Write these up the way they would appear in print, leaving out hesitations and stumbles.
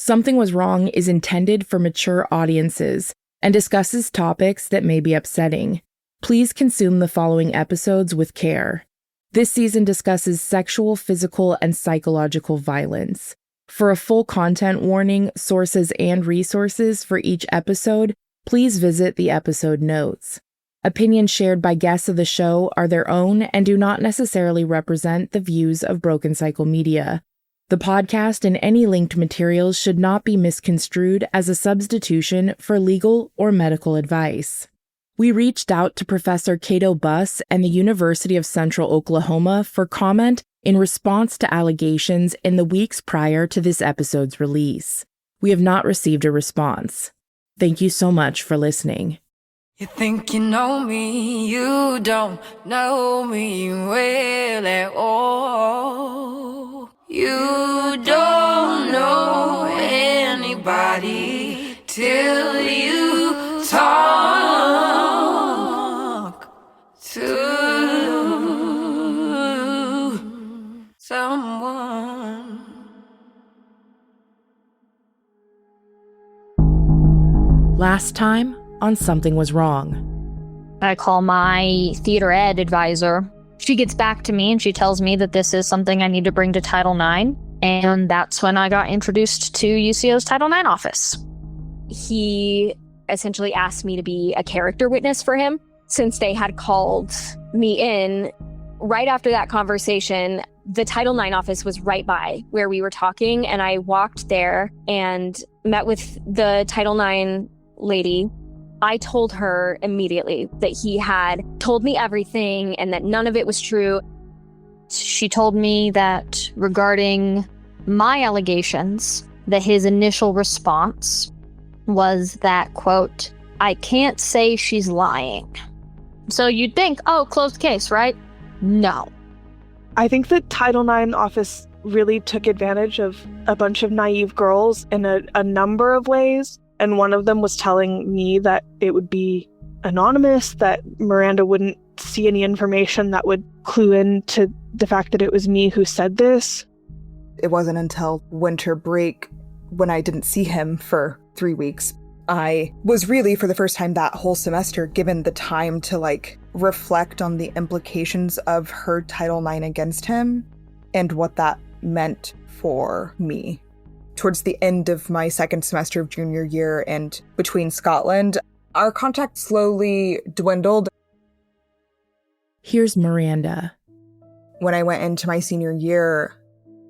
Something Was Wrong is intended for mature audiences and discusses topics that may be upsetting. Please consume the following episodes with care. This season discusses sexual, physical, and psychological violence. For a full content warning, sources, and resources for each episode, please visit the episode notes. Opinions shared by guests of the show are their own and do not necessarily represent the views of Broken Cycle Media. The podcast and any linked materials should not be misconstrued as a substitution for legal or medical advice. We reached out to Professor Cato Buss and the University of Central Oklahoma for comment in response to allegations in the weeks prior to this episode's release. We have not received a response. Thank you so much for listening. You think you know me, you don't know me well at all. You don't know anybody till you talk to someone. Last time on Something Was Wrong. I call my theater ed advisor. She gets back to me and she tells me that this is something I need to bring to Title IX. And that's when I got introduced to UCO's Title IX office. He essentially asked me to be a character witness for him since they had called me in. Right after that conversation, the Title IX office was right by where we were talking. And I walked there and met with the Title IX lady. I told her immediately that he had told me everything and that none of it was true. She told me that regarding my allegations, that his initial response was that, quote, "I can't say she's lying." So you'd think, oh, closed case, right? No. I think the Title IX office really took advantage of a bunch of naive girls in a number of ways. And one of them was telling me that it would be anonymous, that Miranda wouldn't see any information that would clue into the fact that it was me who said this. It wasn't until winter break when I didn't see him for 3 weeks. I was really, for the first time that whole semester, given the time to reflect on the implications of her Title IX against him and what that meant for me. Towards the end of my second semester of junior year and between Scotland, our contact slowly dwindled. Here's Miranda. When I went into my senior year,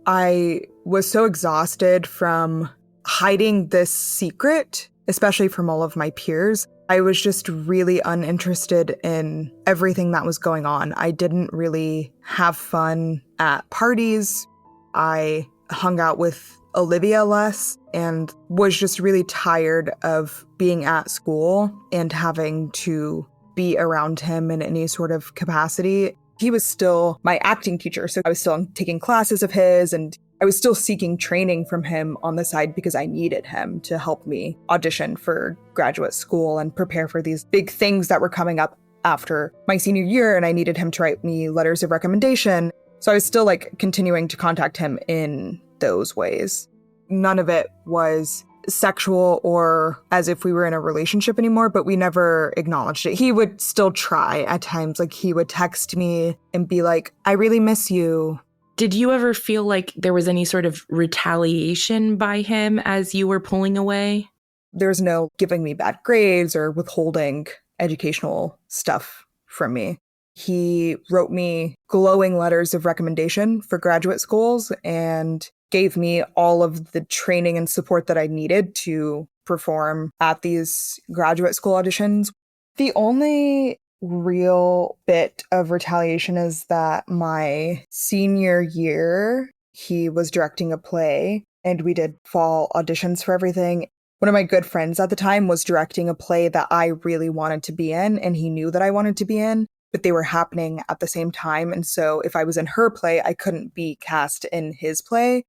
I was so exhausted from hiding this secret, especially from all of my peers. I was just really uninterested in everything that was going on. I didn't really have fun at parties. I hung out with Olivia less and was just really tired of being at school and having to be around him in any sort of capacity. He was still my acting teacher, so I was still taking classes of his and I was still seeking training from him on the side because I needed him to help me audition for graduate school and prepare for these big things that were coming up after my senior year, and I needed him to write me letters of recommendation. So I was still continuing to contact him in those ways. None of it was sexual or as if we were in a relationship anymore, but we never acknowledged it. He would still try at times. He would text me and be like, "I really miss you." Did you ever feel like there was any sort of retaliation by him as you were pulling away? There's no giving me bad grades or withholding educational stuff from me. He wrote me glowing letters of recommendation for graduate schools and gave me all of the training and support that I needed to perform at these graduate school auditions. The only real bit of retaliation is that my senior year, he was directing a play and we did fall auditions for everything. One of my good friends at the time was directing a play that I really wanted to be in, and he knew that I wanted to be in, but they were happening at the same time. And so if I was in her play, I couldn't be cast in his play.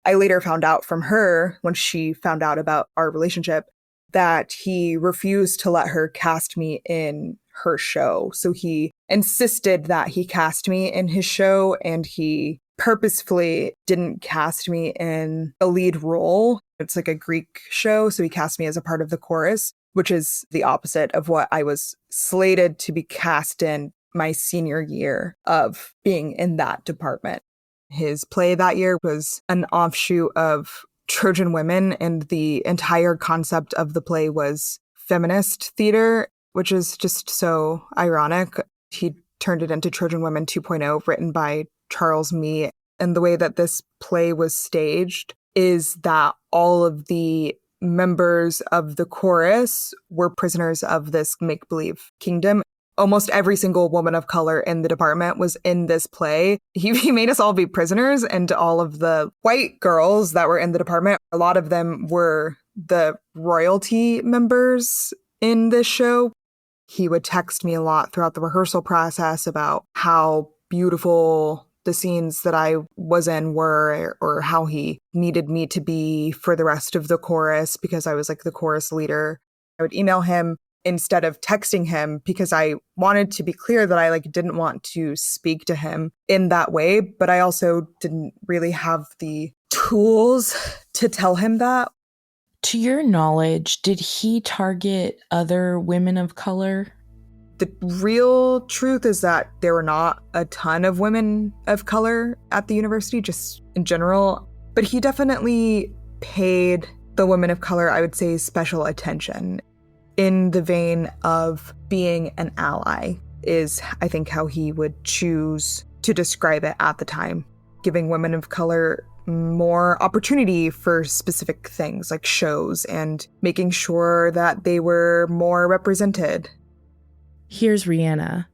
I later found out from her, when she found out about our relationship, that he refused to let her cast me in her show. So he insisted that he cast me in his show, and he purposefully didn't cast me in a lead role. It's like a Greek show, so he cast me as a part of the chorus, which is the opposite of what I was slated to be cast in my senior year of being in that department. His play that year was an offshoot of Trojan Women, and the entire concept of the play was feminist theater, which is just so ironic. He turned it into Trojan Women 2.0, written by Charles Mee. And the way that this play was staged is that all of the members of the chorus were prisoners of this make-believe kingdom. Almost every single woman of color in the department was in this play. He made us all be prisoners, and all of the white girls that were in the department, a lot of them were the royalty members in this show. He would text me a lot throughout the rehearsal process about how beautiful the scenes that I was in were, or how he needed me to be for the rest of the chorus because I was like the chorus leader. I would email him instead of texting him because I wanted to be clear that I didn't want to speak to him in that way, but I also didn't really have the tools to tell him that. To your knowledge, did he target other women of color? The real truth is that there were not a ton of women of color at the university, just in general, but he definitely paid the women of color, I would say, special attention. In the vein of being an ally is, I think, how he would choose to describe it at the time, giving women of color more opportunity for specific things like shows and making sure that they were more represented. Here's Rihanna.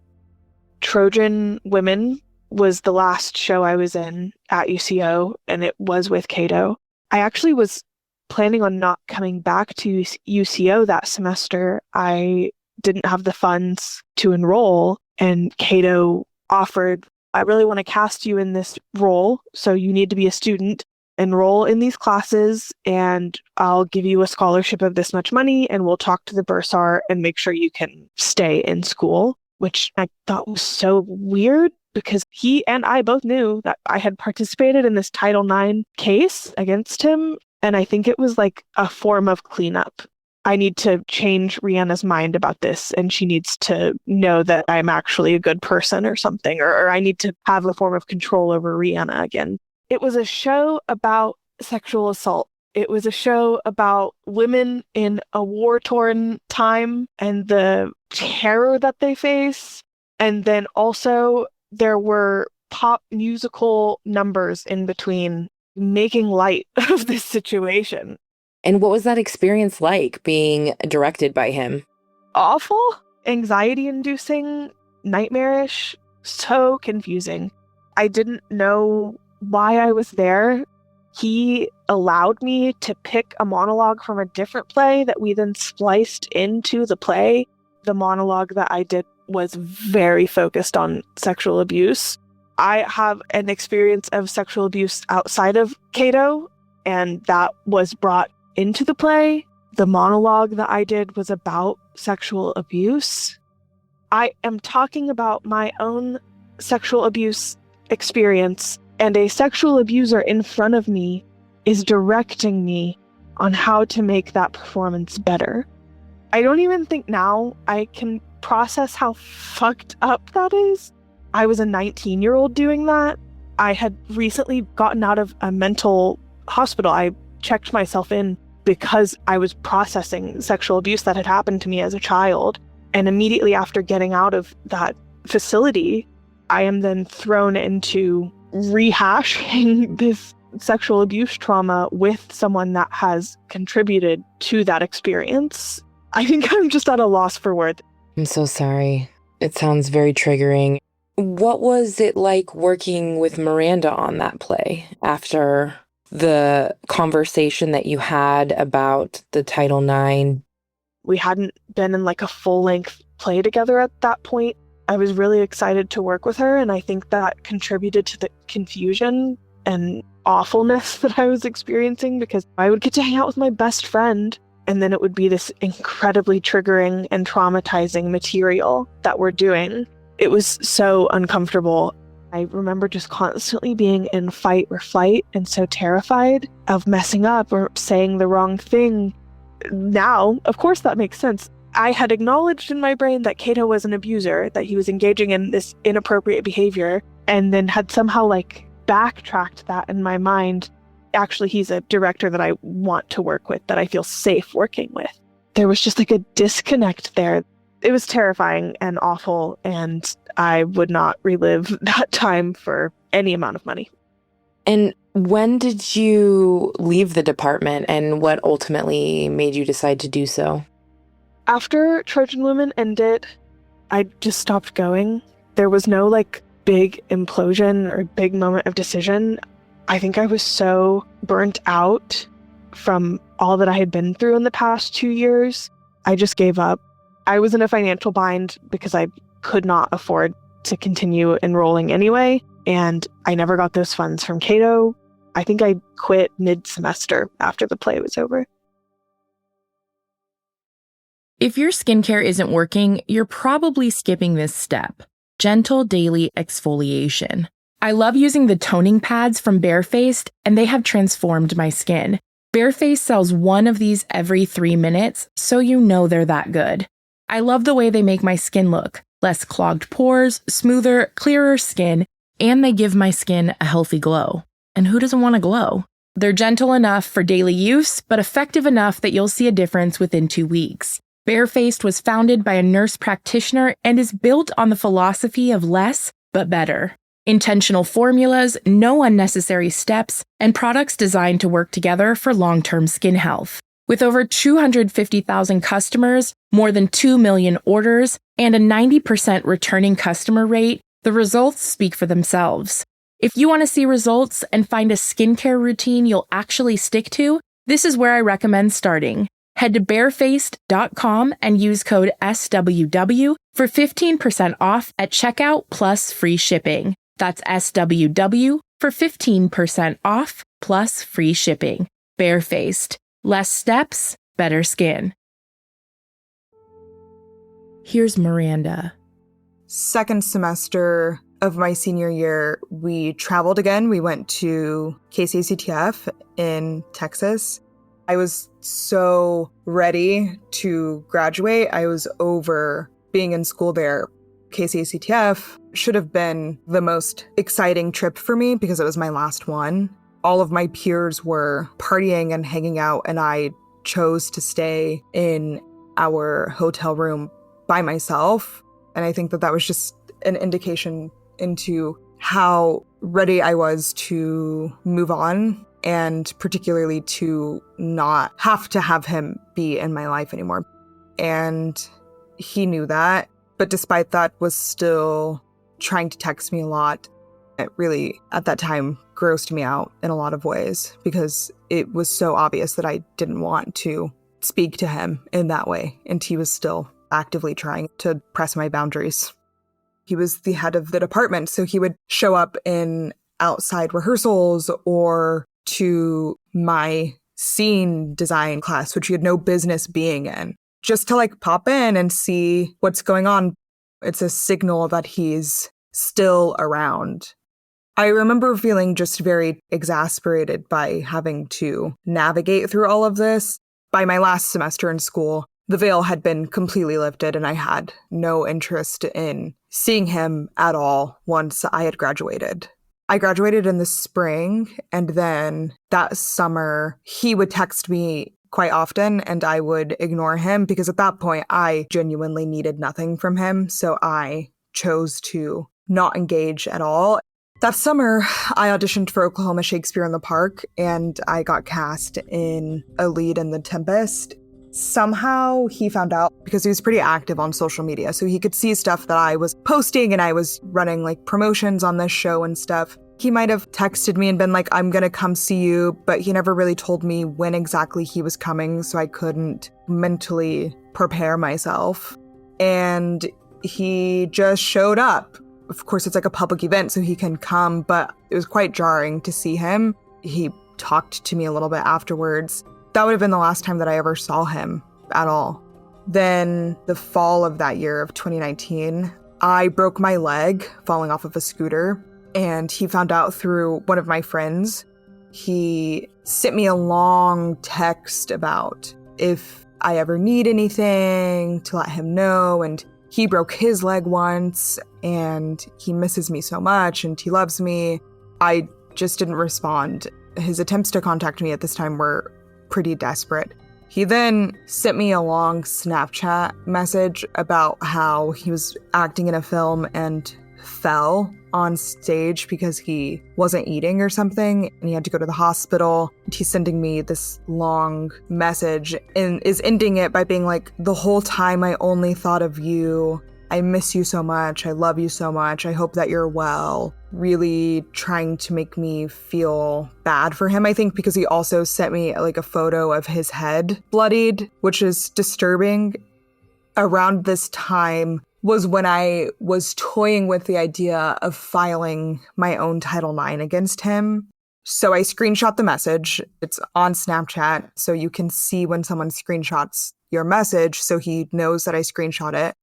Trojan Women was the last show I was in at UCO, and it was with Cato. I actually was planning on not coming back to UCO that semester. I didn't have the funds to enroll, and Cato offered, I really want to cast you in this role, so you need to be a student. Enroll in these classes, and I'll give you a scholarship of this much money, and we'll talk to the bursar and make sure you can stay in school, which I thought was so weird because he and I both knew that I had participated in this Title IX case against him. And I think it was like a form of cleanup. I need to change Rihanna's mind about this, and she needs to know that I'm actually a good person or something, or I need to have a form of control over Rihanna again. It was a show about sexual assault. It was a show about women in a war-torn time and the terror that they face. And then also there were pop musical numbers in between, making light of this situation. And what was that experience like, being directed by him? Awful, anxiety-inducing, nightmarish, so confusing. I didn't know why I was there. He allowed me to pick a monologue from a different play that we then spliced into the play. The monologue that I did was very focused on sexual abuse. I have an experience of sexual abuse outside of Cato, and that was brought into the play. The monologue that I did was about sexual abuse. I am talking about my own sexual abuse experience, and a sexual abuser in front of me is directing me on how to make that performance better. I don't even think now I can process how fucked up that is. I was a 19-year-old doing that. I had recently gotten out of a mental hospital. I checked myself in because I was processing sexual abuse that had happened to me as a child. And immediately after getting out of that facility, I am then thrown into rehashing this sexual abuse trauma with someone that has contributed to that experience. I think I'm just at a loss for words. I'm so sorry. It sounds very triggering. What was it like working with Miranda on that play after the conversation that you had about the Title IX? We hadn't been in like a full-length play together at that point. I was really excited to work with her, and I think that contributed to the confusion and awfulness that I was experiencing, because I would get to hang out with my best friend, and then it would be this incredibly triggering and traumatizing material that we're doing. It was so uncomfortable. I remember just constantly being in fight or flight and so terrified of messing up or saying the wrong thing. Now, of course, that makes sense. I had acknowledged in my brain that Cato was an abuser, that he was engaging in this inappropriate behavior, and then had somehow backtracked that in my mind. Actually, he's a director that I want to work with, that I feel safe working with. There was just a disconnect there. It was terrifying and awful, and I would not relive that time for any amount of money. And when did you leave the department, and what ultimately made you decide to do so? After Trojan Women ended, I just stopped going. There was no big implosion or big moment of decision. I think I was so burnt out from all that I had been through in the past 2 years. I just gave up. I was in a financial bind because I could not afford to continue enrolling anyway, and I never got those funds from Cato. I think I quit mid-semester after the play was over. If your skincare isn't working, you're probably skipping this step: gentle daily exfoliation. I love using the toning pads from Barefaced, and they have transformed my skin. Barefaced sells one of these every 3 minutes, so you know they're that good. I love the way they make my skin look: less clogged pores, smoother, clearer skin, and they give my skin a healthy glow. And who doesn't want to glow? They're gentle enough for daily use, but effective enough that you'll see a difference within 2 weeks. Barefaced was founded by a nurse practitioner and is built on the philosophy of less, but better. Intentional formulas, no unnecessary steps, and products designed to work together for long-term skin health. With over 250,000 customers, more than 2 million orders, and a 90% returning customer rate, the results speak for themselves. If you want to see results and find a skincare routine you'll actually stick to, this is where I recommend starting. Head to barefaced.com and use code SWW for 15% off at checkout plus free shipping. That's SWW for 15% off plus free shipping. Barefaced. Less steps, better skin. Here's Miranda. Second semester of my senior year, we traveled again. We went to KCCTF in Texas. I was so ready to graduate. I was over being in school there. KCCTF should have been the most exciting trip for me because it was my last one. All of my peers were partying and hanging out, and I chose to stay in our hotel room by myself. And I think that was just an indication into how ready I was to move on, and particularly to not have to have him be in my life anymore. And he knew that, but despite that was still trying to text me a lot. It really, at that time, grossed me out in a lot of ways because it was so obvious that I didn't want to speak to him in that way, and he was still actively trying to press my boundaries. He was the head of the department, so he would show up in outside rehearsals or to my scene design class, which he had no business being in, just to pop in and see what's going on. It's a signal that he's still around. I remember feeling just very exasperated by having to navigate through all of this. By my last semester in school, the veil had been completely lifted, and I had no interest in seeing him at all once I had graduated. I graduated in the spring, and then that summer, he would text me quite often, and I would ignore him because at that point, I genuinely needed nothing from him, so I chose to not engage at all. That summer, I auditioned for Oklahoma Shakespeare in the Park, and I got cast in a lead in The Tempest. Somehow he found out because he was pretty active on social media, so he could see stuff that I was posting, and I was running promotions on this show and stuff. He might have texted me and been like, I'm gonna come see you, but he never really told me when exactly he was coming, so I couldn't mentally prepare myself. And he just showed up. Of course, it's a public event, so he can come, but it was quite jarring to see him. He talked to me a little bit afterwards. That would have been the last time that I ever saw him at all. Then the fall of that year of 2019, I broke my leg falling off of a scooter. and he found out through one of my friends. He sent me a long text about if I ever need anything to let him know, and he broke his leg once, and he misses me so much, and he loves me. I just didn't respond. His attempts to contact me at this time were pretty desperate. He then sent me a long Snapchat message about how he was acting in a film and fell on stage because he wasn't eating or something, and he had to go to the hospital. He's sending me this long message and is ending it by being like, the whole time I only thought of you. I miss you so much. I love you so much. I hope that you're well. Really trying to make me feel bad for him, I think, because he also sent me like a photo of his head bloodied, which is disturbing. Around this time was when I was toying with the idea of filing my own Title IX against him. So I screenshot the message. It's on Snapchat, so you can see when someone screenshots your message, so he knows that I screenshot it.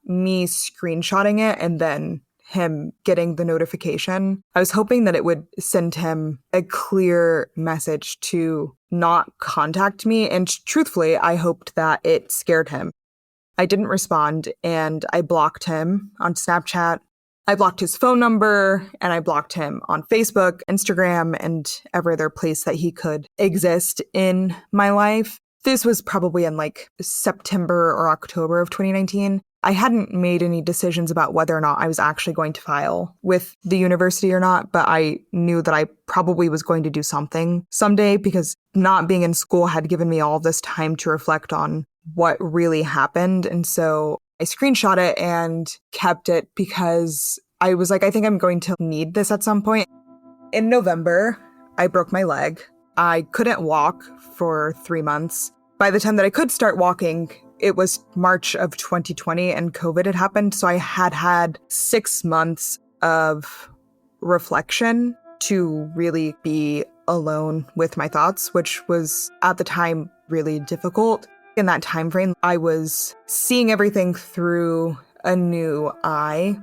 Me screenshotting it and then him getting the notification. I was hoping that it would send him a clear message to not contact me, and truthfully, I hoped that it scared him. I didn't respond, and I blocked him on Snapchat. I blocked his phone number, and I blocked him on Facebook, Instagram, and every other place that he could exist in my life. This was probably in like September or October of 2019. I hadn't made any decisions about whether or not I was actually going to file with the university or not, but I knew that I probably was going to do something someday, because not being in school had given me all this time to reflect on what really happened. And so I screenshot it and kept it because I was like, I think I'm going to need this at some point. In November, I broke my leg. I couldn't walk for 3 months. By the time that I could start walking, it was March of 2020 and COVID had happened. So I had 6 months of reflection to really be alone with my thoughts, which was at the time really difficult. In that time frame, I was seeing everything through a new eye,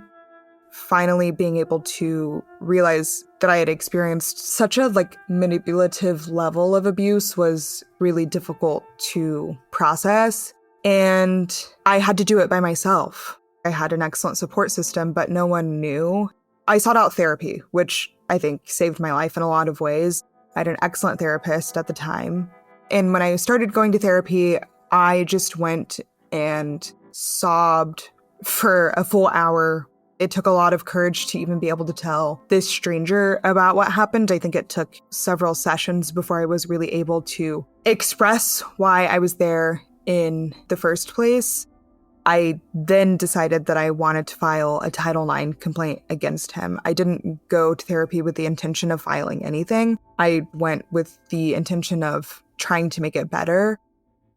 finally being able to realize that I had experienced such a manipulative level of abuse was really difficult to process. And I had to do it by myself. I had an excellent support system, but no one knew. I sought out therapy, which I think saved my life in a lot of ways. I had an excellent therapist at the time. And when I started going to therapy, I just went and sobbed for a full hour. It took a lot of courage to even be able to tell this stranger about what happened. I think it took several sessions before I was really able to express why I was there in the first place. I then decided that I wanted to file a Title IX complaint against him. I didn't go to therapy with the intention of filing anything. I went with the intention of trying to make it better.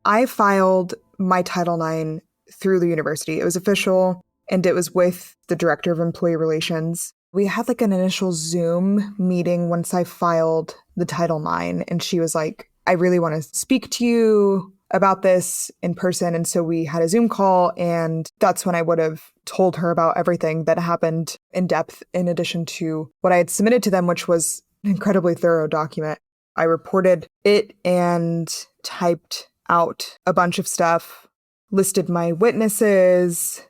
I filed my Title IX through the university. It was official, and it was with the director of employee relations. We had an initial Zoom meeting once I filed the Title IX, and she was like, I really want to speak to you about this in person. And so we had a Zoom call, and that's when I would have told her about everything that happened in depth, in addition to what I had submitted to them, which was an incredibly thorough document. I reported it and typed out a bunch of stuff, listed my witnesses.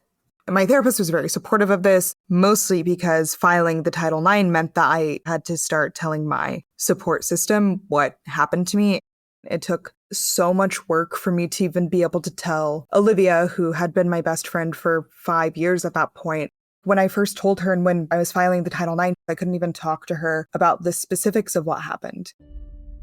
My therapist was very supportive of this, mostly because filing the Title IX meant that I had to start telling my support system what happened to me. It took so much work for me to even be able to tell Olivia, who had been my best friend for 5 years at that point. When I first told her and when I was filing the Title IX, I couldn't even talk to her about the specifics of what happened.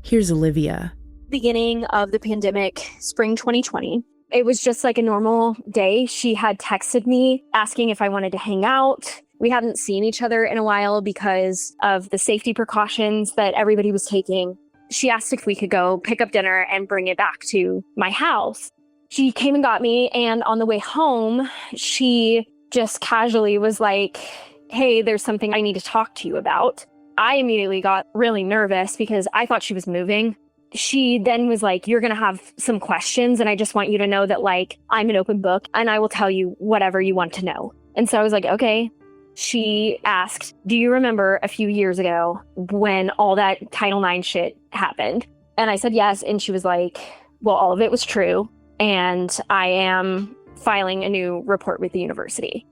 Here's Olivia. Beginning of the pandemic, spring 2020. It was just like a normal day. She had texted me asking if I wanted to hang out. We hadn't seen each other in a while because of the safety precautions that everybody was taking. She asked if we could go pick up dinner and bring it back to my house. She came and got me, and on the way home, she just casually was like, hey, there's something I need to talk to you about. I immediately got really nervous because I thought she was moving. She then was like, you're going to have some questions, and I just want you to know that I'm an open book and I will tell you whatever you want to know. And so I was like, okay. She asked, do you remember a few years ago when all that Title IX shit happened? And I said yes. And she was like, well, all of it was true. And I am filing a new report with the university.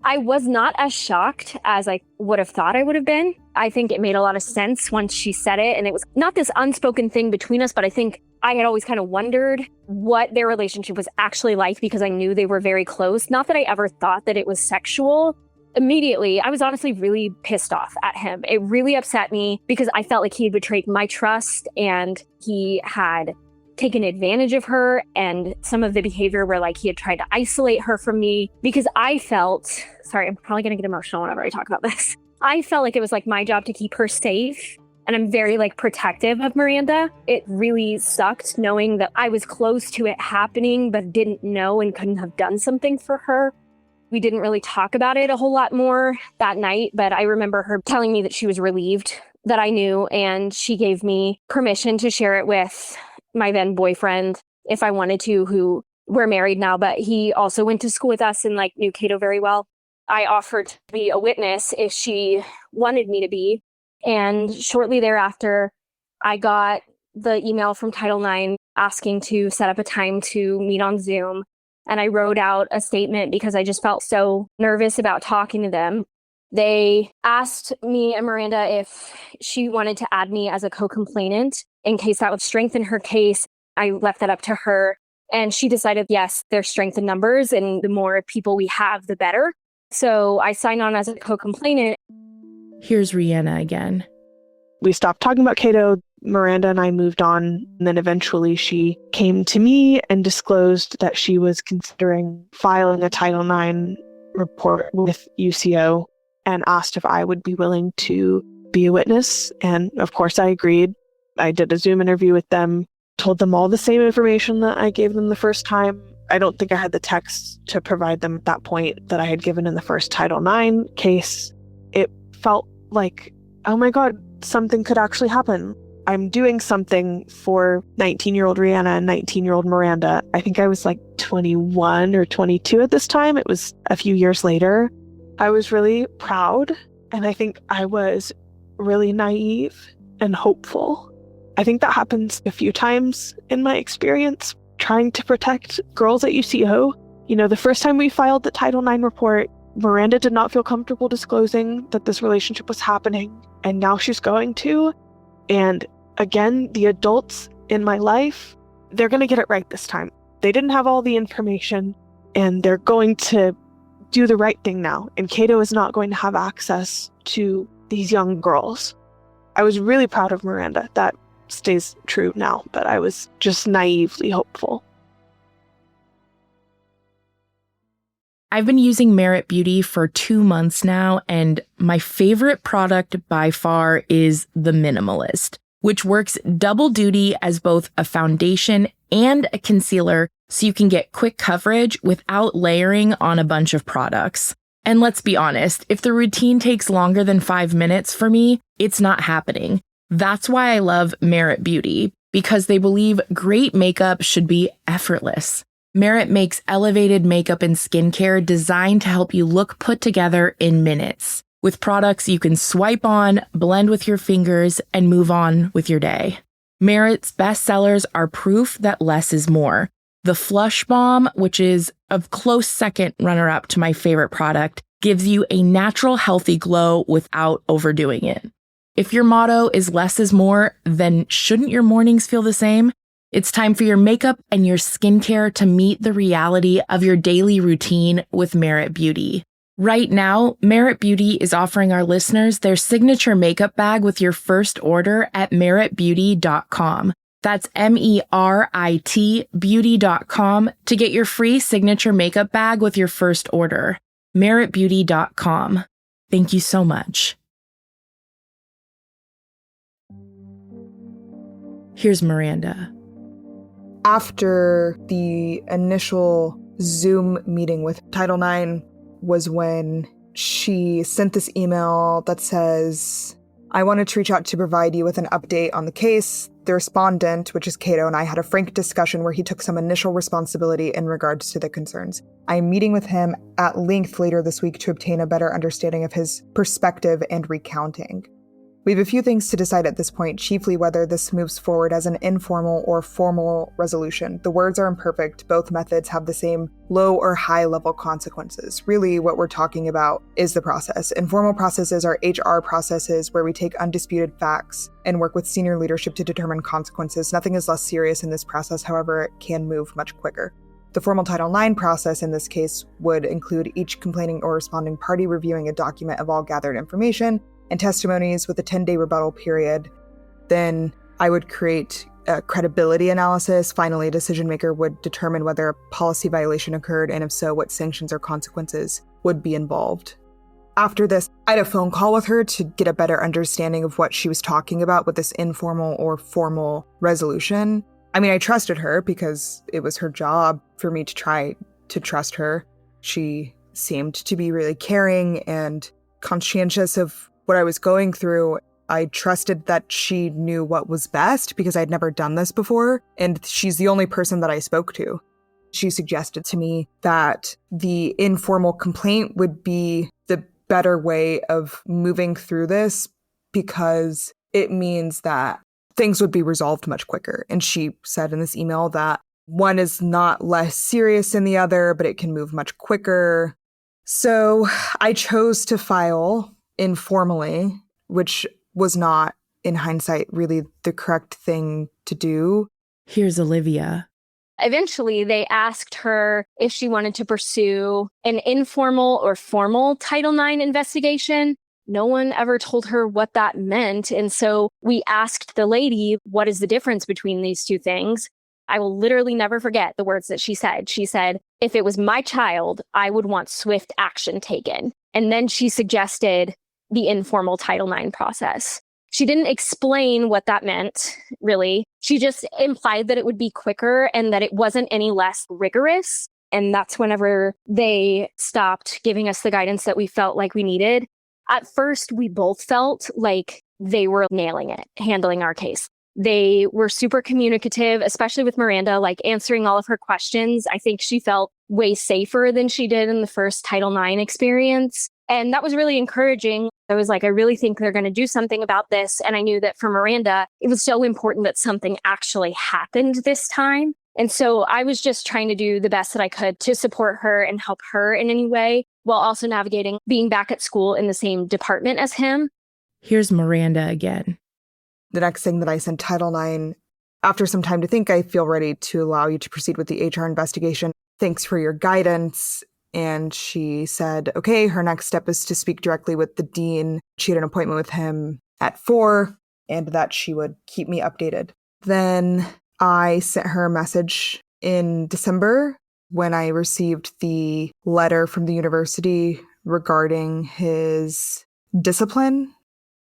I was not as shocked as I would have thought I would have been. I think it made a lot of sense once she said it. And it was not this unspoken thing between us, but I think I had always kind of wondered what their relationship was actually like because I knew they were very close. Not that I ever thought that it was sexual. Immediately, I was honestly really pissed off at him. It really upset me because I felt like he had betrayed my trust and he had taken advantage of her, and some of the behavior where like he had tried to isolate her from me because I felt, sorry, I'm probably going to get emotional whenever I talk about this. I felt like it was like my job to keep her safe. And I'm very like protective of Miranda. It really sucked knowing that I was close to it happening, but didn't know and couldn't have done something for her. We didn't really talk about it a whole lot more that night, but I remember her telling me that she was relieved that I knew, and she gave me permission to share it with my then boyfriend if I wanted to, who we're married now, but he also went to school with us and like knew Cato very well. I offered to be a witness if she wanted me to be. And shortly thereafter, I got the email from Title IX asking to set up a time to meet on Zoom. And I wrote out a statement because I just felt so nervous about talking to them. They asked me and Miranda if she wanted to add me as a co-complainant in case that would strengthen her case. I left that up to her. And she decided, yes, there's strength in numbers, and the more people we have, the better. So I signed on as a co-complainant. Here's Rihanna again. We stopped talking about Cato. Miranda and I moved on. And then eventually she came to me and disclosed that she was considering filing a Title IX report with UCO and asked if I would be willing to be a witness. And of course I agreed. I did a Zoom interview with them, told them all the same information that I gave them the first time. I don't think I had the text to provide them at that point that I had given in the first Title IX case. It felt like, oh my God, something could actually happen. I'm doing something for 19-year-old Rihanna and 19-year-old Miranda. I think I was like 21 or 22 at this time. It was a few years later. I was really proud, and I think I was really naive and hopeful. I think that happens a few times in my experience trying to protect girls at UCO. You know, the first time we filed the Title IX report, Miranda did not feel comfortable disclosing that this relationship was happening, and now she's going to. And again, the adults in my life, they're going to get it right this time. They didn't have all the information, and they're going to do the right thing now. And Cato is not going to have access to these young girls. I was really proud of Miranda. That stays true now, but I was just naively hopeful. I've been using Merit Beauty for 2 months now, and my favorite product by far is the Minimalist, which works double duty as both a foundation and a concealer, so you can get quick coverage without layering on a bunch of products. And let's be honest, if the routine takes longer than 5 minutes for me, it's not happening. That's why I love Merit Beauty, because they believe great makeup should be effortless. Merit makes elevated makeup and skincare designed to help you look put together in minutes, with products you can swipe on, blend with your fingers, and move on with your day. Merit's best sellers are proof that less is more. The Flush Balm, which is a close second runner-up to my favorite product, gives you a natural, healthy glow without overdoing it. If your motto is less is more, then shouldn't your mornings feel the same? It's time for your makeup and your skincare to meet the reality of your daily routine with Merit Beauty. Right now, Merit Beauty is offering our listeners their signature makeup bag with your first order at meritbeauty.com. That's MERIT beauty.com to get your free signature makeup bag with your first order. meritbeauty.com. Thank you so much. Here's Miranda. After the initial Zoom meeting with Title IX was when she sent this email that says, I wanted to reach out to provide you with an update on the case. The respondent, which is Cato, and I had a frank discussion where he took some initial responsibility in regards to the concerns. I am meeting with him at length later this week to obtain a better understanding of his perspective and recounting. We have a few things to decide at this point, chiefly whether this moves forward as an informal or formal resolution. The words are imperfect. Both methods have the same low or high level consequences. Really, what we're talking about is the process. Informal processes are HR processes where we take undisputed facts and work with senior leadership to determine consequences. Nothing is less serious in this process, however, it can move much quicker. The formal Title IX process in this case would include each complaining or responding party reviewing a document of all gathered information and testimonies with a 10-day rebuttal period. Then I would create a credibility analysis. Finally, a decision maker would determine whether a policy violation occurred, and if so, what sanctions or consequences would be involved. After this, I had a phone call with her to get a better understanding of what she was talking about with this informal or formal resolution. I mean, I trusted her because it was her job for me to try to trust her. She seemed to be really caring and conscientious of what I was going through. I trusted that she knew what was best because I'd never done this before, and she's the only person that I spoke to. She suggested to me that the informal complaint would be the better way of moving through this because it means that things would be resolved much quicker. And she said in this email that one is not less serious than the other, but it can move much quicker. So I chose to file informally, which was not, in hindsight, really the correct thing to do. Here's Olivia. Eventually, they asked her if she wanted to pursue an informal or formal Title IX investigation. No one ever told her what that meant. And so we asked the lady, what is the difference between these two things? I will literally never forget the words that she said. She said, if it was my child, I would want swift action taken. And then she suggested the informal Title IX process. She didn't explain what that meant, really. She just implied that it would be quicker and that it wasn't any less rigorous. And that's whenever they stopped giving us the guidance that we felt like we needed. At first, we both felt like they were nailing it, handling our case. They were super communicative, especially with Miranda, like answering all of her questions. I think she felt way safer than she did in the first Title IX experience. And that was really encouraging. I was like, I really think they're going to do something about this. And I knew that for Miranda, it was so important that something actually happened this time. And so I was just trying to do the best that I could to support her and help her in any way, while also navigating being back at school in the same department as him. Here's Miranda again. The next thing that I sent Title IX, after some time to think, I feel ready to allow you to proceed with the HR investigation. Thanks for your guidance. And she said, okay, her next step is to speak directly with the dean. She had an appointment with him at 4, and that she would keep me updated. Then I sent her a message in December when I received the letter from the university regarding his discipline.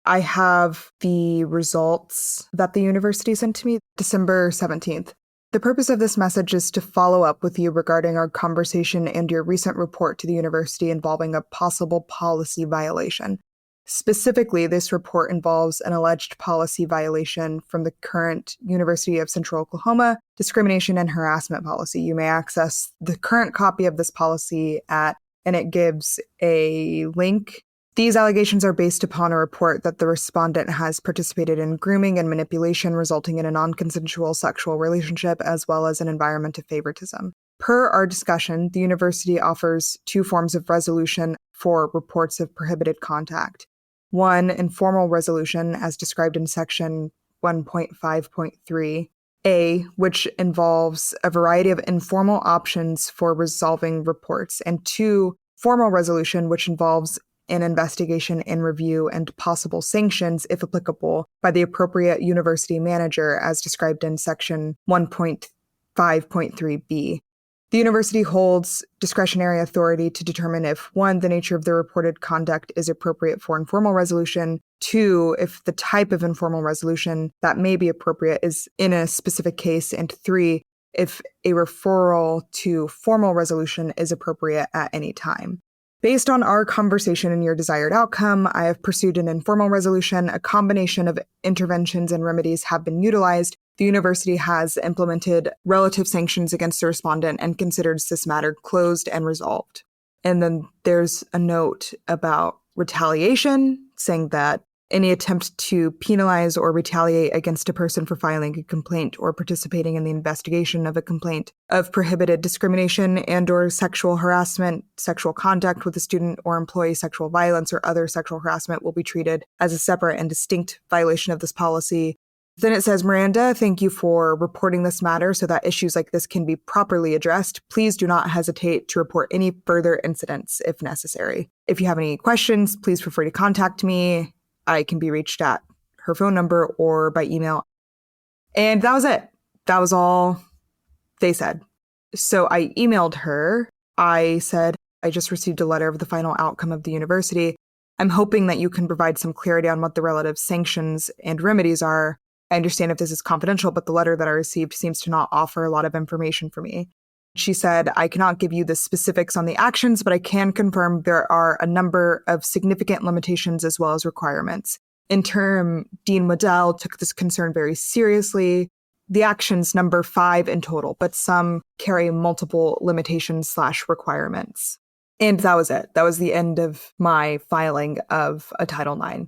I have the results that the university sent to me December 17th. The purpose of this message is to follow up with you regarding our conversation and your recent report to the university involving a possible policy violation. Specifically, this report involves an alleged policy violation from the current University of Central Oklahoma discrimination and harassment policy. You may access the current copy of this policy and it gives a link. These allegations are based upon a report that the respondent has participated in grooming and manipulation resulting in a non-consensual sexual relationship as well as an environment of favoritism. Per our discussion, the university offers 2 forms of resolution for reports of prohibited contact. 1, informal resolution as described in section 1.5.3, A, which involves a variety of informal options for resolving reports, and 2, formal resolution, which involves an investigation and review and possible sanctions, if applicable, by the appropriate university manager as described in section 1.5.3b. The university holds discretionary authority to determine if 1, the nature of the reported conduct is appropriate for informal resolution, 2, if the type of informal resolution that may be appropriate is in a specific case, and 3, if a referral to formal resolution is appropriate at any time. Based on our conversation and your desired outcome, I have pursued an informal resolution. A combination of interventions and remedies have been utilized. The university has implemented relative sanctions against the respondent and considers this matter closed and resolved. And then there's a note about retaliation, saying that any attempt to penalize or retaliate against a person for filing a complaint or participating in the investigation of a complaint of prohibited discrimination and or sexual harassment, sexual contact with a student or employee, sexual violence, or other sexual harassment will be treated as a separate and distinct violation of this policy. Then it says, Miranda, thank you for reporting this matter so that issues like this can be properly addressed. Please do not hesitate to report any further incidents if necessary. If you have any questions, please feel free to contact me. I can be reached at her phone number or by email. And that was it. That was all they said. So I emailed her. I said, I just received a letter of the final outcome of the university. I'm hoping that you can provide some clarity on what the relative sanctions and remedies are. I understand if this is confidential, but the letter that I received seems to not offer a lot of information for me. She said, I cannot give you the specifics on the actions, but I can confirm there are a number of significant limitations as well as requirements. Interim Dean Waddell took this concern very seriously. The actions number 5 in total, but some carry multiple limitations/requirements. And that was it. That was the end of my filing of a Title IX.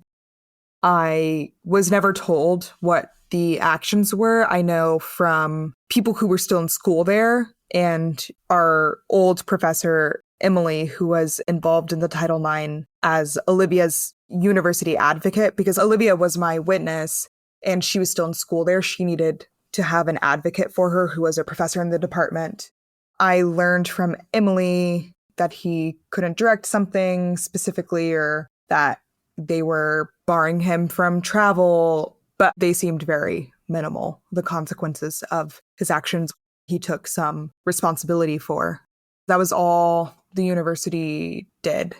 I was never told what the actions were. I know from people who were still in school there and our old professor, Emily, who was involved in the Title IX as Olivia's university advocate, because Olivia was my witness and she was still in school there. She needed to have an advocate for her who was a professor in the department. I learned from Emily that he couldn't direct something specifically or that they were barring him from travel, but they seemed very minimal, the consequences of his actions he took some responsibility for. That was all the university did.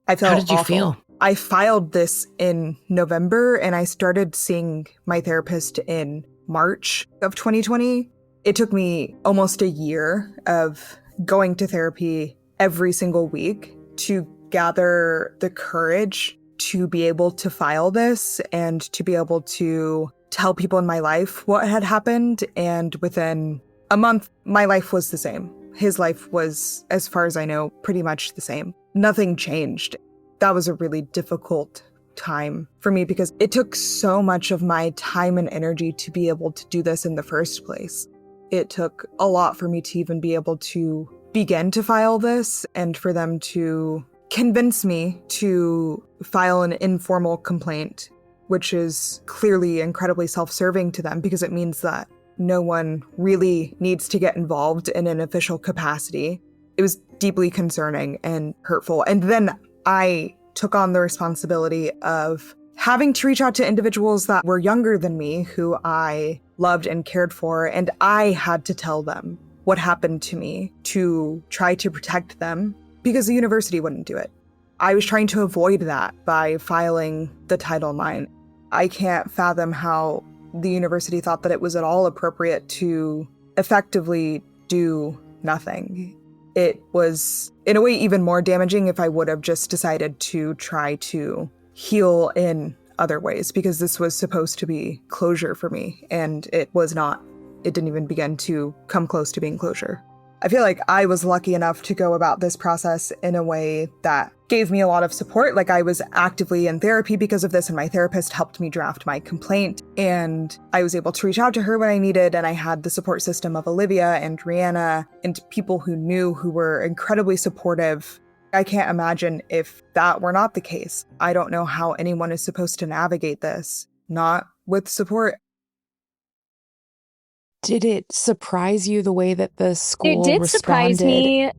I felt How did you awful. feel? I filed this in November and I started seeing my therapist in March of 2020. It took me almost a year of going to therapy every single week to gather the courage to be able to file this and to be able to tell people in my life what had happened. And within a month, my life was the same. His life was, as far as I know, pretty much the same. Nothing changed. That was a really difficult time for me because it took so much of my time and energy to be able to do this in the first place. It took a lot for me to even be able to begin to file this and for them to convince me to file an informal complaint, which is clearly incredibly self-serving to them because it means that no one really needs to get involved in an official capacity. It was deeply concerning and hurtful. And then I took on the responsibility of having to reach out to individuals that were younger than me, who I loved and cared for, and I had to tell them what happened to me to try to protect them because the university wouldn't do it. I was trying to avoid that by filing the Title IX. I can't fathom how the university thought that it was at all appropriate to effectively do nothing. It was, in a way, even more damaging if I would have just decided to try to heal in other ways, because this was supposed to be closure for me, and it was not. It didn't even begin to come close to being closure. I feel like I was lucky enough to go about this process in a way that gave me a lot of support. Like, I was actively in therapy because of this, and my therapist helped me draft my complaint, and I was able to reach out to her when I needed, and I had the support system of Olivia and Rihanna and people who knew, who were incredibly supportive. I can't imagine if that were not the case. I don't know how anyone is supposed to navigate this, not with support. Did it surprise you the way that the school It did responded? surprise me.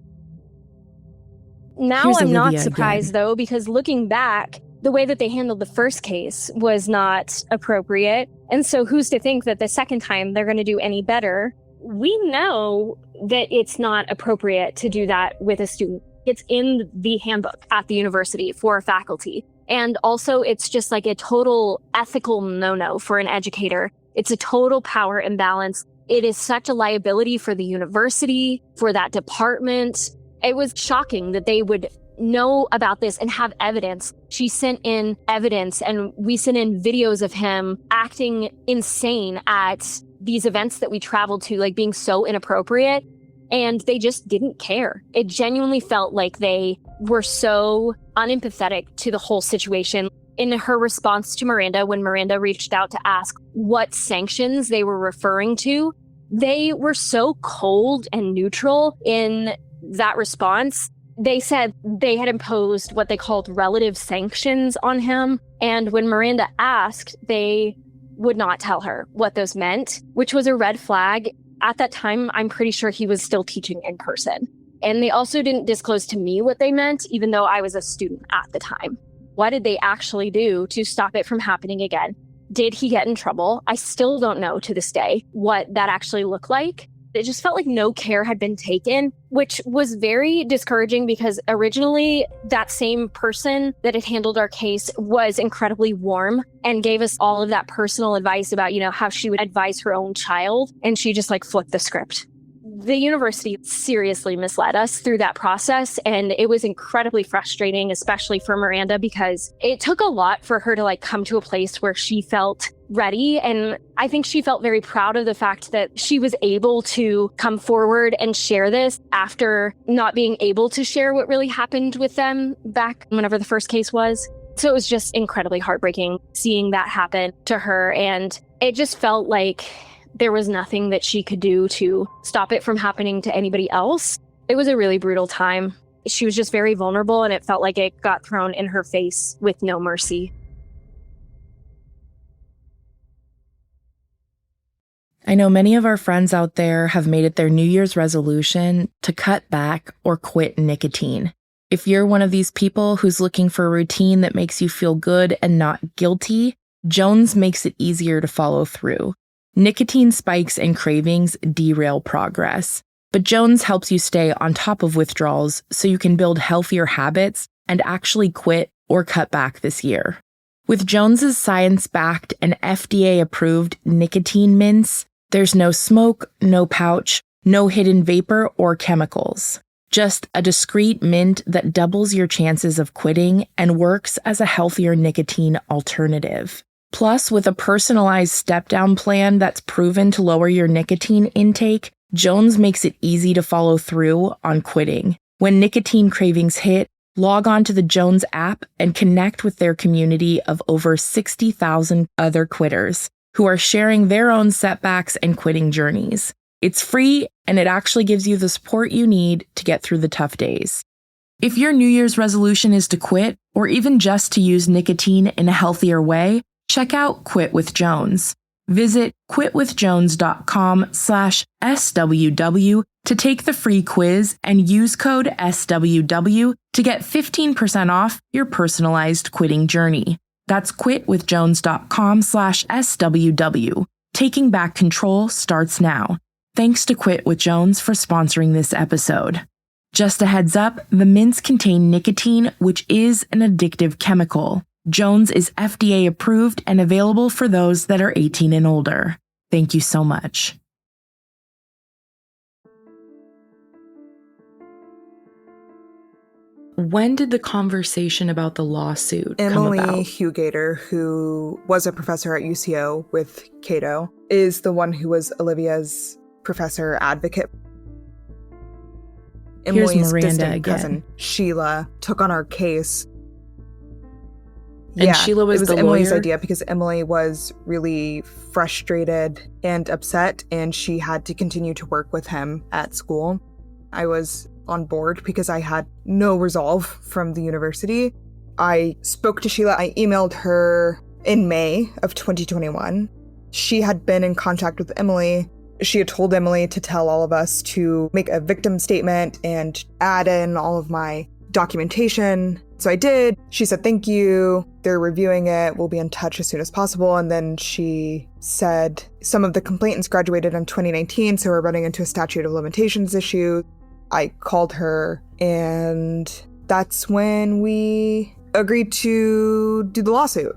Now Here's I'm not Olivia surprised, again. though, because looking back, the way that they handled the first case was not appropriate. And so who's to think that the second time they're going to do any better? We know that it's not appropriate to do that with a student. It's in the handbook at the university for faculty. And also, it's just like a total ethical no-no for an educator. It's a total power imbalance. It is such a liability for the university, for that department. It was shocking that they would know about this and have evidence. She sent in evidence, and we sent in videos of him acting insane at these events that we traveled to, like being so inappropriate, and they just didn't care. It genuinely felt like they were so unempathetic to the whole situation. In her response to Miranda, when Miranda reached out to ask what sanctions they were referring to, they were so cold and neutral in that response. They said they had imposed what they called relative sanctions on him. And when Miranda asked, they would not tell her what those meant, which was a red flag. At that time, I'm pretty sure he was still teaching in person. And they also didn't disclose to me what they meant, even though I was a student at the time. What did they actually do to stop it from happening again? Did he get in trouble? I still don't know to this day what that actually looked like. It just felt like no care had been taken, which was very discouraging because originally that same person that had handled our case was incredibly warm and gave us all of that personal advice about, how she would advise her own child. And she just flipped the script. The university seriously misled us through that process, and it was incredibly frustrating, especially for Miranda, because it took a lot for her to come to a place where she felt ready. And I think she felt very proud of the fact that she was able to come forward and share this after not being able to share what really happened with them back whenever the first case was. So it was just incredibly heartbreaking seeing that happen to her, and it just felt like there was nothing that she could do to stop it from happening to anybody else. It was a really brutal time. She was just very vulnerable, and it felt like it got thrown in her face with no mercy. I know many of our friends out there have made it their New Year's resolution to cut back or quit nicotine. If you're one of these people who's looking for a routine that makes you feel good and not guilty, Jones makes it easier to follow through. Nicotine spikes and cravings derail progress, but Jones helps you stay on top of withdrawals so you can build healthier habits and actually quit or cut back this year. With Jones's science-backed and FDA-approved nicotine mints, there's no smoke, no pouch, no hidden vapor or chemicals. Just a discreet mint that doubles your chances of quitting and works as a healthier nicotine alternative. Plus, with a personalized step-down plan that's proven to lower your nicotine intake, Jones makes it easy to follow through on quitting. When nicotine cravings hit, log on to the Jones app and connect with their community of over 60,000 other quitters who are sharing their own setbacks and quitting journeys. It's free, and it actually gives you the support you need to get through the tough days. If your New Year's resolution is to quit, or even just to use nicotine in a healthier way, check out Quit with Jones. Visit quitwithjones.com/SWW to take the free quiz and use code SWW to get 15% off your personalized quitting journey. That's quitwithjones.com/SWW. Taking back control starts now. Thanks to Quit with Jones for sponsoring this episode. Just a heads up, the mints contain nicotine, which is an addictive chemical. Jones is FDA approved and available for those that are 18 and older. Thank you so much. When did the conversation about the lawsuit Emily come about? Hugater, who was a professor at UCO with Cato, is the one who was Olivia's professor advocate. Here's Emily's Miranda distant again. cousin, Sheila, took on our case. And Sheila was it was the Emily's lawyer? idea because Emily was really frustrated and upset, and she had to continue to work with him at school. I was on board because I had no resolve from the university. I spoke to Sheila. I emailed her in May of 2021. She had been in contact with Emily. She had told Emily to tell all of us to make a victim statement and add in all of my documentation. So I did. She said, thank you. They're reviewing it. We'll be in touch as soon as possible. And then she said some of the complainants graduated in 2019, so we're running into a statute of limitations issue. I called her, and that's when we agreed to do the lawsuit.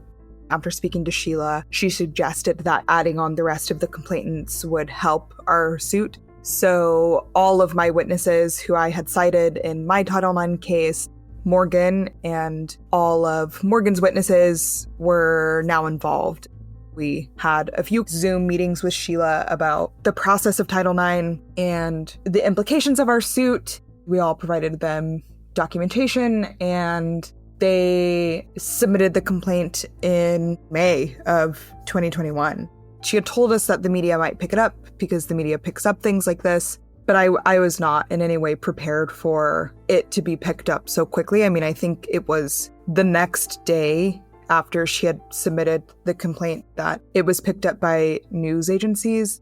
After speaking to Sheila, she suggested that adding on the rest of the complainants would help our suit. So all of my witnesses who I had cited in my Title IX case, Morgan and all of Morgan's witnesses were now involved. We had a few Zoom meetings with Sheila about the process of Title IX and the implications of our suit. We all provided them documentation, and they submitted the complaint in May of 2021. She had told us that the media might pick it up because the media picks up things like this, but I was not in any way prepared for it to be picked up so quickly. I mean, I think it was the next day after she had submitted the complaint that it was picked up by news agencies.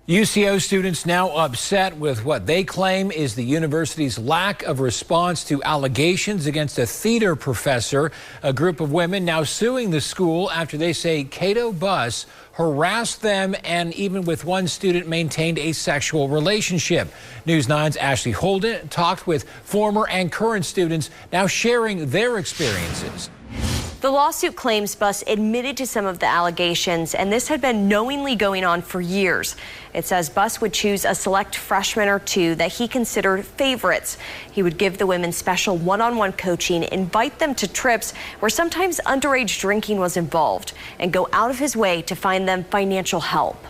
UCO students now upset with what they claim is the university's lack of response to allegations against a theater professor. A group of women now suing the school after they say Cato Bus harassed them and even with one student maintained a sexual relationship. News 9's Ashley Holden talked with former and current students now sharing their experiences. The lawsuit claims Bus admitted to some of the allegations, and this had been knowingly going on for years. It says Bus would choose a select freshman or two that he considered favorites. He would give the women special one-on-one coaching, invite them to trips where sometimes underage drinking was involved, and go out of his way to find them financial help.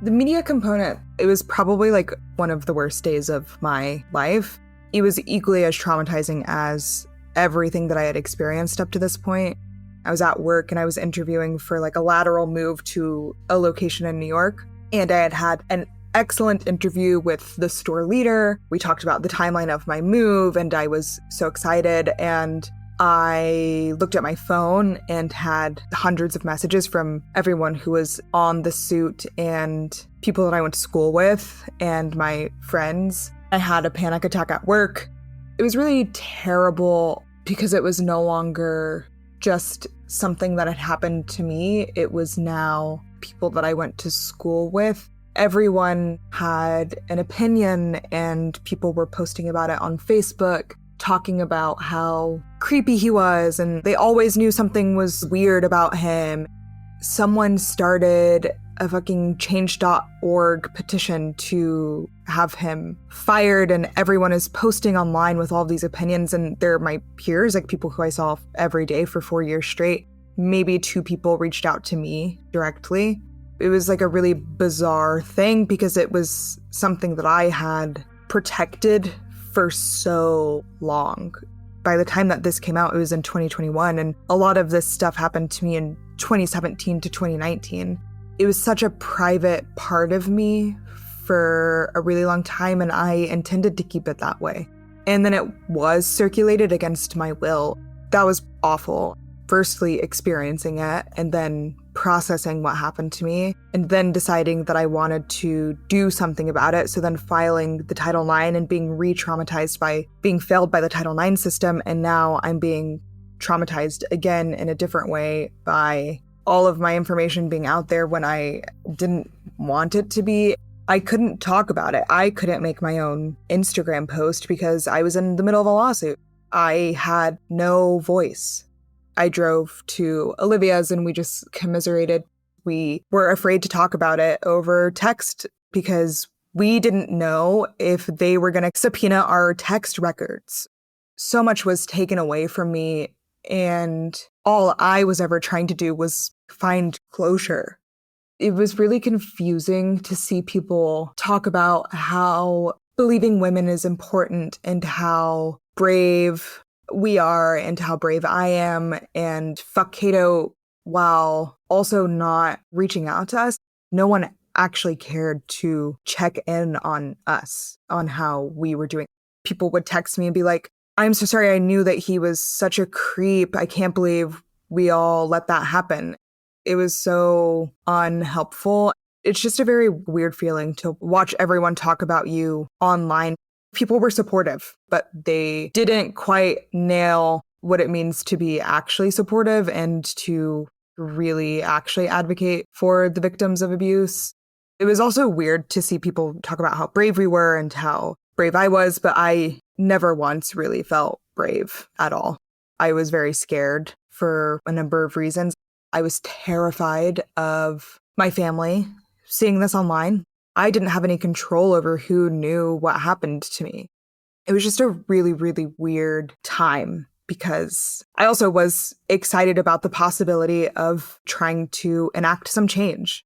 The media component, it was probably like one of the worst days of my life. It was equally as traumatizing as everything that I had experienced up to this point. I was at work and I was interviewing for like a lateral move to a location in New York. And I had had an excellent interview with the store leader. We talked about the timeline of my move and I was so excited. And I looked at my phone and had hundreds of messages from everyone who was on the suit and people that I went to school with and my friends. I had a panic attack at work. It was really terrible because it was no longer just something that had happened to me. It was now people that I went to school with. Everyone had an opinion and people were posting about it on Facebook, talking about how creepy he was and they always knew something was weird about him. Someone started a fucking change.org petition to have him fired, and everyone is posting online with all these opinions, and they're my peers, like people who I saw every day for 4 years straight. Maybe 2 people reached out to me directly. It was like a really bizarre thing because it was something that I had protected for so long. By the time that this came out, it was in 2021, and a lot of this stuff happened to me in 2017 to 2019. It was such a private part of me for a really long time, and I intended to keep it that way. And then it was circulated against my will. That was awful. Firstly, experiencing it, and then processing what happened to me, and then deciding that I wanted to do something about it. So then filing the Title IX and being re-traumatized by being failed by the Title IX system, and now I'm being traumatized again in a different way by all of my information being out there when I didn't want it to be. I couldn't talk about it. I couldn't make my own Instagram post because I was in the middle of a lawsuit. I had no voice. I drove to Olivia's and we just commiserated. We were afraid to talk about it over text because we didn't know if they were going to subpoena our text records. So much was taken away from me, and all I was ever trying to do was find closure. It was really confusing to see people talk about how believing women is important and how brave we are and how brave I am and fuck Cato, while also not reaching out to us. No one actually cared to check in on us, on how we were doing. People would text me and be like, I'm so sorry, I knew that he was such a creep. I can't believe we all let that happen. It was so unhelpful. It's just a very weird feeling to watch everyone talk about you online. People were supportive, but they didn't quite nail what it means to be actually supportive and to really actually advocate for the victims of abuse. It was also weird to see people talk about how brave we were and how brave I was, but I never once really felt brave at all. I was very scared for a number of reasons. I was terrified of my family seeing this online. I didn't have any control over who knew what happened to me. It was just a really, really weird time because I also was excited about the possibility of trying to enact some change.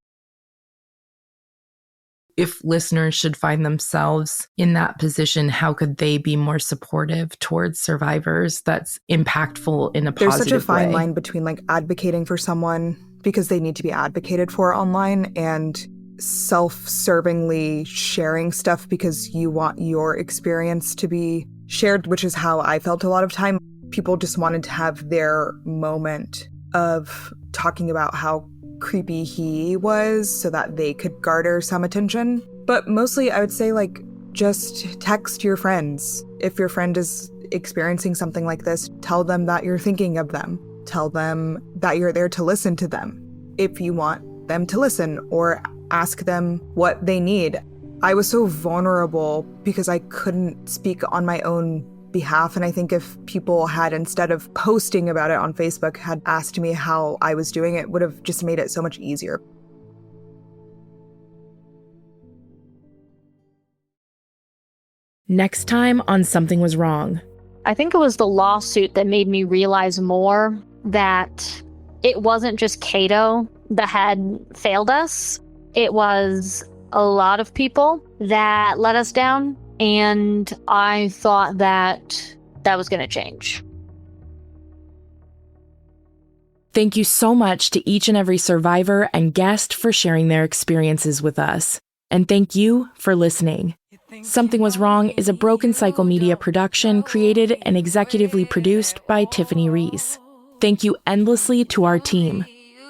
If listeners should find themselves in that position, how could they be more supportive towards survivors that's impactful in a positive way? There's such a fine line between like advocating for someone because they need to be advocated for online and self-servingly sharing stuff because you want your experience to be shared, which is how I felt a lot of time. People just wanted to have their moment of talking about how creepy he was so that they could garner some attention. But mostly I would say like just text your friends. If your friend is experiencing something like this, tell them that you're thinking of them. Tell them that you're there to listen to them if you want them to listen, or ask them what they need. I was so vulnerable because I couldn't speak on my own behalf. And I think if people had, instead of posting about it on Facebook, had asked me how I was doing, it would have just made it so much easier. Next time on Something Was Wrong. I think it was the lawsuit that made me realize more that it wasn't just Cato that had failed us. It was a lot of people that let us down, and I thought that was going to change. Thank you so much to each and every survivor and guest for sharing their experiences with us. And thank you for listening. Something Was Wrong is a Broken Cycle Media production created and executively produced by Tiffany Reese. Thank you endlessly to our team.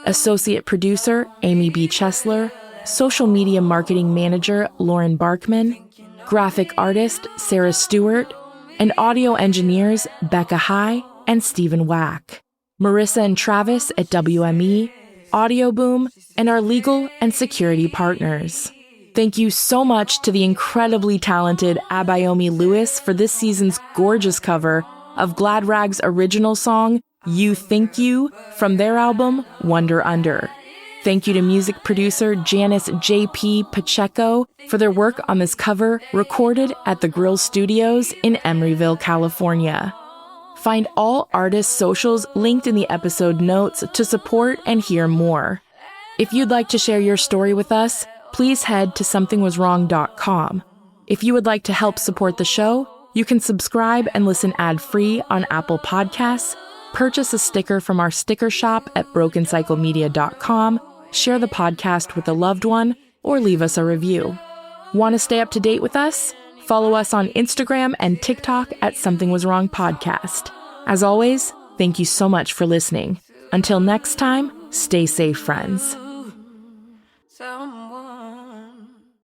Associate producer, Amy B. Chesler. Social media marketing manager, Lauren Barkman. Graphic artist, Sarah Stewart. And audio engineers, Becca High and Stephen Wack. Marissa and Travis at WME, Audio Boom, and our legal and security partners. Thank you so much to the incredibly talented Abayomi Lewis for this season's gorgeous cover of Glad Rag's original song, You Think You, from their album, Wonder Under. Thank you to music producer Janice J.P. Pacheco for their work on this cover, recorded at the Grill Studios in Emeryville, California. Find all artists' socials linked in the episode notes to support and hear more. If you'd like to share your story with us, please head to somethingwaswrong.com. If you would like to help support the show, you can subscribe and listen ad-free on Apple Podcasts, purchase a sticker from our sticker shop at brokencyclemedia.com, share the podcast with a loved one, or leave us a review. Want to stay up to date with us? Follow us on Instagram and TikTok at Something Was Wrong Podcast. As always, thank you so much for listening. Until next time, stay safe, friends. So